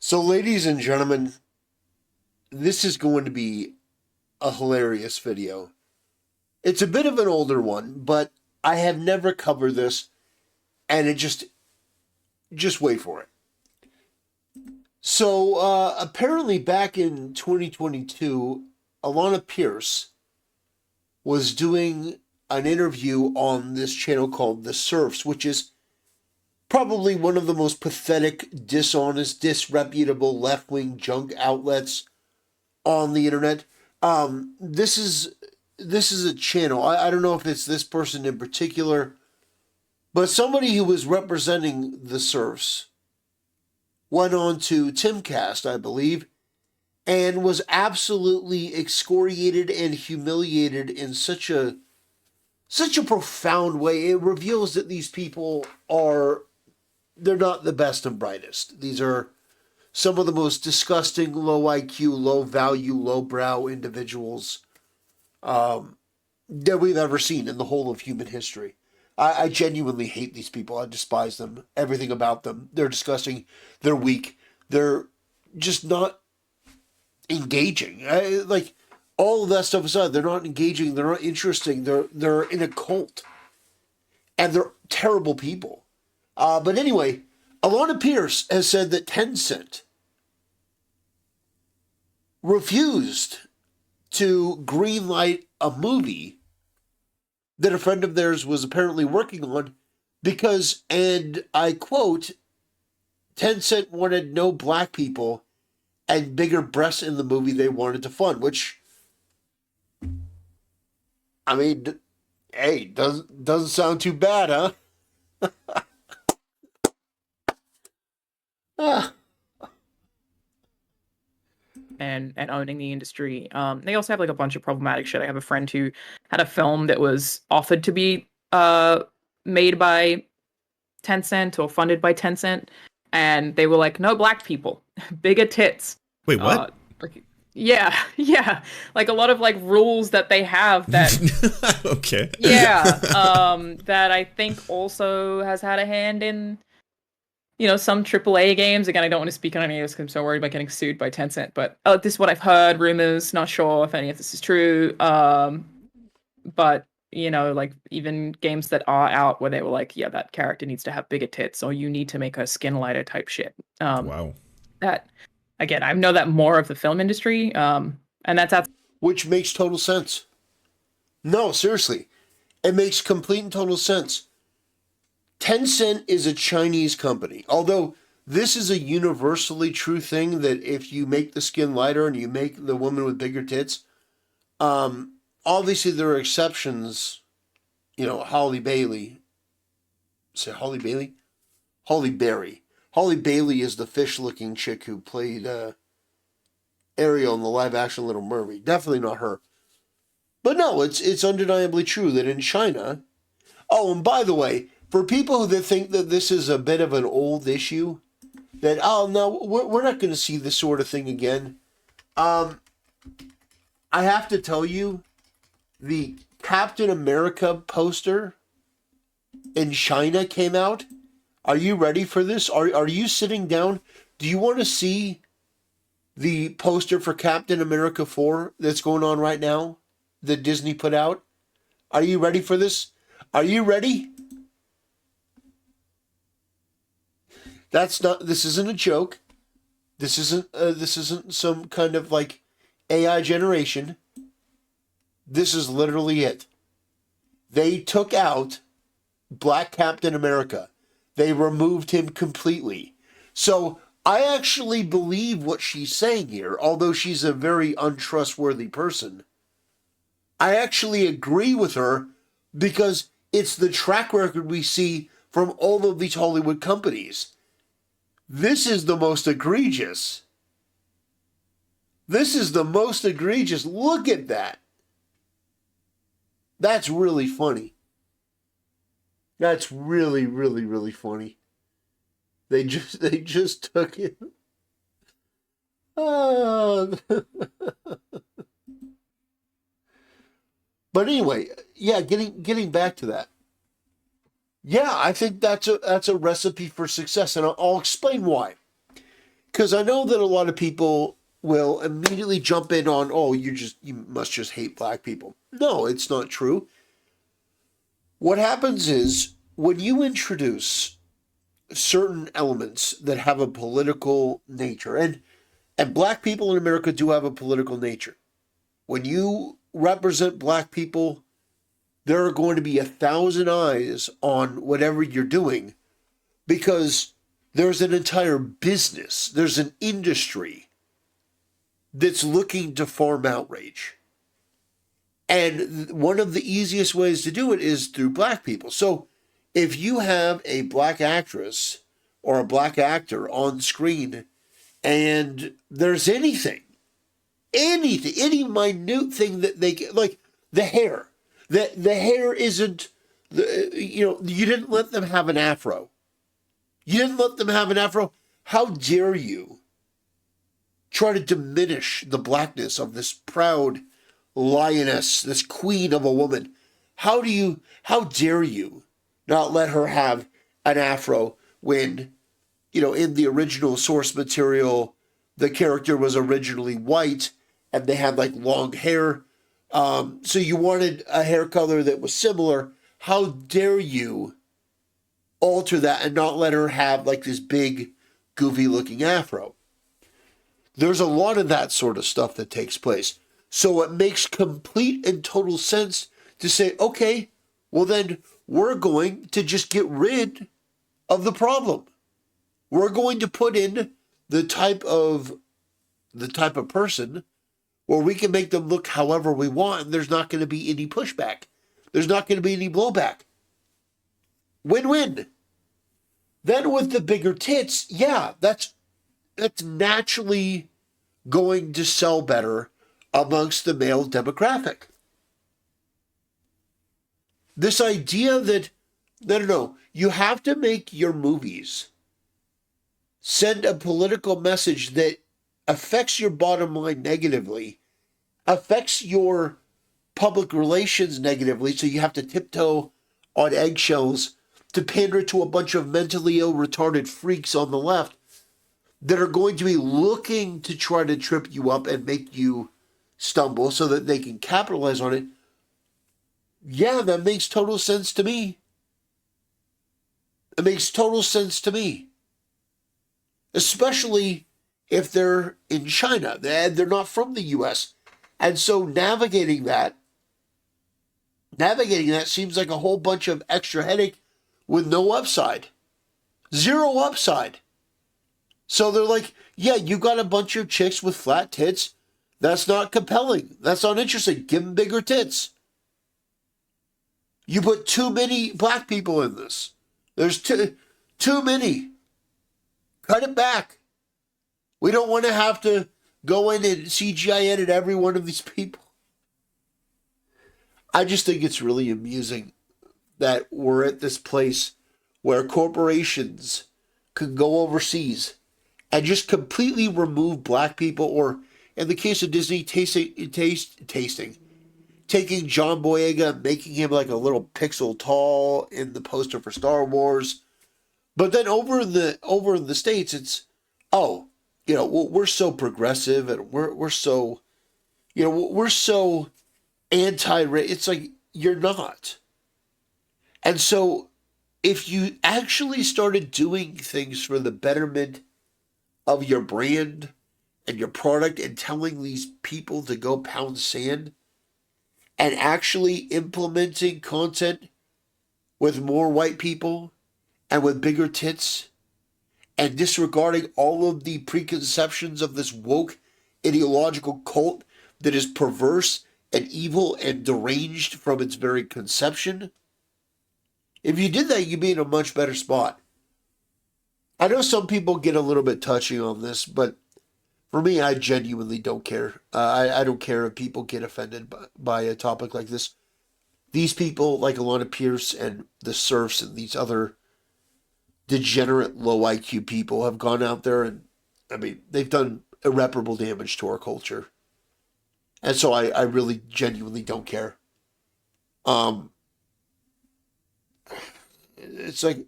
So, ladies and gentlemen, this is going to be a hilarious video. It's a bit of an older one, but I have never covered this, and it just wait for it. So, apparently, back in 2022, Alana Pierce was doing an interview on this channel called The Surfs, which is probably one of the most pathetic, dishonest, disreputable left-wing junk outlets on the internet. This is a channel. I don't know if it's this person in particular, but somebody who was representing the serfs went on to Timcast, I believe, and was absolutely excoriated and humiliated in such a profound way. It reveals that these people they're not the best and brightest. These are some of the most disgusting, low IQ, low value, low brow individuals that we've ever seen in the whole of human history. I genuinely hate these people. I despise them. Everything about them. They're disgusting. They're weak. They're just not engaging. Like all of that stuff aside, they're not engaging. They're not interesting. They're in a cult, and they're terrible people. But anyway, Alana Pierce has said that Tencent refused to greenlight a movie that a friend of theirs was apparently working on because, and I quote, Tencent wanted no black people and bigger breasts in the movie they wanted to fund, which, I mean, hey, doesn't sound too bad, huh? Ah, and owning the industry. They also have like a bunch of problematic shit. I have a friend who had a film that was offered to be made by Tencent or funded by Tencent, and they were like, no black people, bigger tits. Wait, what? Yeah, yeah. Like a lot of like rules that they have that Okay. yeah, that I think also has had a hand in some AAA games. Again, I don't want to speak on any of this because I'm so worried about getting sued by Tencent. But this is what I've heard, rumors, not sure if any of this is true. But, like even games that are out where they were like, yeah, that character needs to have bigger tits or you need to make her skin lighter type shit. Wow. That, again, I know that more of the film industry. And that's which makes total sense. No, seriously. It makes complete and total sense. Tencent is a Chinese company, although this is a universally true thing that if you make the skin lighter and you make the woman with bigger tits, obviously there are exceptions. Holly Bailey. Say Holly Bailey? Holly Berry. Holly Bailey is the fish-looking chick who played Ariel in the live-action Little Mermaid. Definitely not her. But no, it's undeniably true that in China... Oh, and by the way, for people that think that this is a bit of an old issue, that, oh, no, we're not going to see this sort of thing again. I have to tell you, the Captain America poster in China came out. Are you ready for this? Are you sitting down? Do you want to see the poster for Captain America 4 that's going on right now that Disney put out? Are you ready for this? Are you ready? This isn't a joke. This isn't some kind of like AI generation. This is literally it. They took out Black Captain America. They removed him completely. So I actually believe what she's saying here, although she's a very untrustworthy person. I actually agree with her because it's the track record we see from all of these Hollywood companies. This is the most egregious. This is the most egregious. Look at that. That's really funny. That's really, really, really funny. They just took it. But anyway, yeah, getting back to that. Yeah, I think that's a recipe for success, and I'll explain why. Because I know that a lot of people will immediately jump in on, oh, you must just hate black people. No, it's not true. What happens is when you introduce certain elements that have a political nature, and black people in America do have a political nature. When you represent black people, there are going to be 1,000 eyes on whatever you're doing because there's an entire business, there's an industry that's looking to farm outrage. And one of the easiest ways to do it is through black people. So if you have a black actress or a black actor on screen and there's anything, any minute thing that they get, like the hair, the hair isn't, you didn't let them have an afro. You didn't let them have an afro. How dare you try to diminish the blackness of this proud lioness, this queen of a woman? How dare you not let her have an afro when, in the original source material, the character was originally white and they had like long hair. So you wanted a hair color that was similar. How dare you alter that and not let her have like this big, goofy looking afro? There's a lot of that sort of stuff that takes place. So it makes complete and total sense to say, okay, well then we're going to just get rid of the problem. We're going to put in the type of person where we can make them look however we want and there's not going to be any pushback. There's not going to be any blowback. Win-win. Then with the bigger tits, yeah, that's naturally going to sell better amongst the male demographic. This idea that, no, you have to make your movies send a political message that affects your bottom line negatively, affects your public relations negatively, so you have to tiptoe on eggshells to pander to a bunch of mentally ill, retarded freaks on the left that are going to be looking to try to trip you up and make you stumble so that they can capitalize on it. Yeah, that makes total sense to me. It makes total sense to me. Especially if they're in China. They're not from the US. And so navigating that seems like a whole bunch of extra headache with no upside. Zero upside. So they're like, yeah, you got a bunch of chicks with flat tits. That's not compelling. That's not interesting. Give them bigger tits. You put too many black people in this. There's too many. Cut it back. We don't want to have to go in and CGI edit every one of these people. I just think it's really amusing that we're at this place where corporations can go overseas and just completely remove black people, or in the case of Disney, taking John Boyega and making him like a little pixel tall in the poster for Star Wars. But then over in the States, it's, oh, we're so progressive and we're so, we're so anti-race. It's like, you're not. And so if you actually started doing things for the betterment of your brand and your product and telling these people to go pound sand and actually implementing content with more white people and with bigger tits and disregarding all of the preconceptions of this woke ideological cult that is perverse and evil and deranged from its very conception, if you did that, you'd be in a much better spot. I know some people get a little bit touchy on this, but for me, I genuinely don't care. I don't care if people get offended by a topic like this. These people, like Alana Pierce and the Surfs and these other degenerate low IQ people, have gone out there and, they've done irreparable damage to our culture. And so I really genuinely don't care. It's like,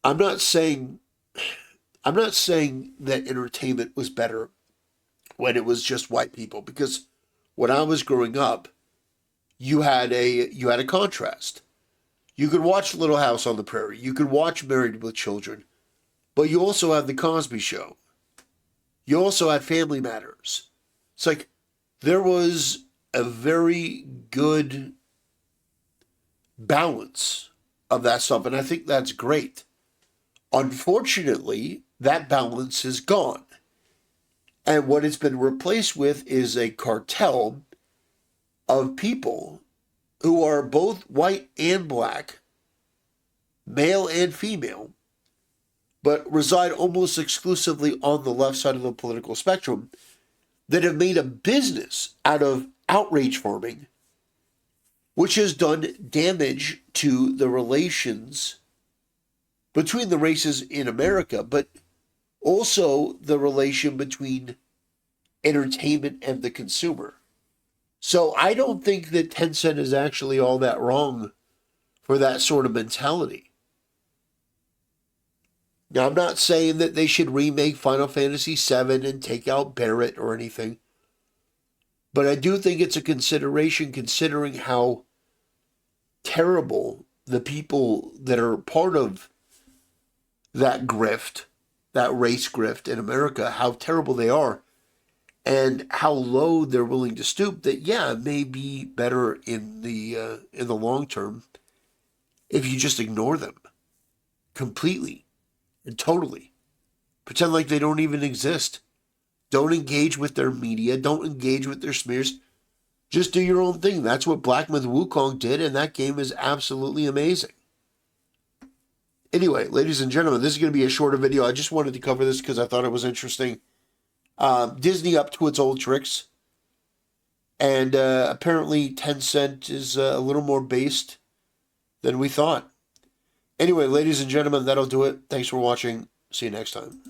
I'm not saying I'm not saying that entertainment was better when it was just white people, because when I was growing up, you had a contrast. You could watch Little House on the Prairie, you could watch Married with Children, but you also had the Cosby Show. You also had Family Matters. It's like there was a very good balance of that stuff, and I think that's great. Unfortunately, that balance is gone. And what it's been replaced with is a cartel of people who are both white and black, male and female, but reside almost exclusively on the left side of the political spectrum, that have made a business out of outrage farming, which has done damage to the relations between the races in America, but also the relation between entertainment and the consumer. So I don't think that Tencent is actually all that wrong for that sort of mentality. Now, I'm not saying that they should remake Final Fantasy VII and take out Barrett or anything, but I do think it's a consideration considering how terrible the people that are part of that grift, that race grift in America, how terrible they are and how low they're willing to stoop, that yeah, it may be better in the long term if you just ignore them completely and totally. Pretend like they don't even exist. Don't engage with their media. Don't engage with their smears. Just do your own thing. That's what Black Myth Wukong did, and that game is absolutely amazing. Anyway, ladies and gentlemen, this is going to be a shorter video. I just wanted to cover this because I thought it was interesting. Disney up to its old tricks. And apparently Tencent is a little more based than we thought. Anyway, ladies and gentlemen, that'll do it. Thanks for watching. See you next time.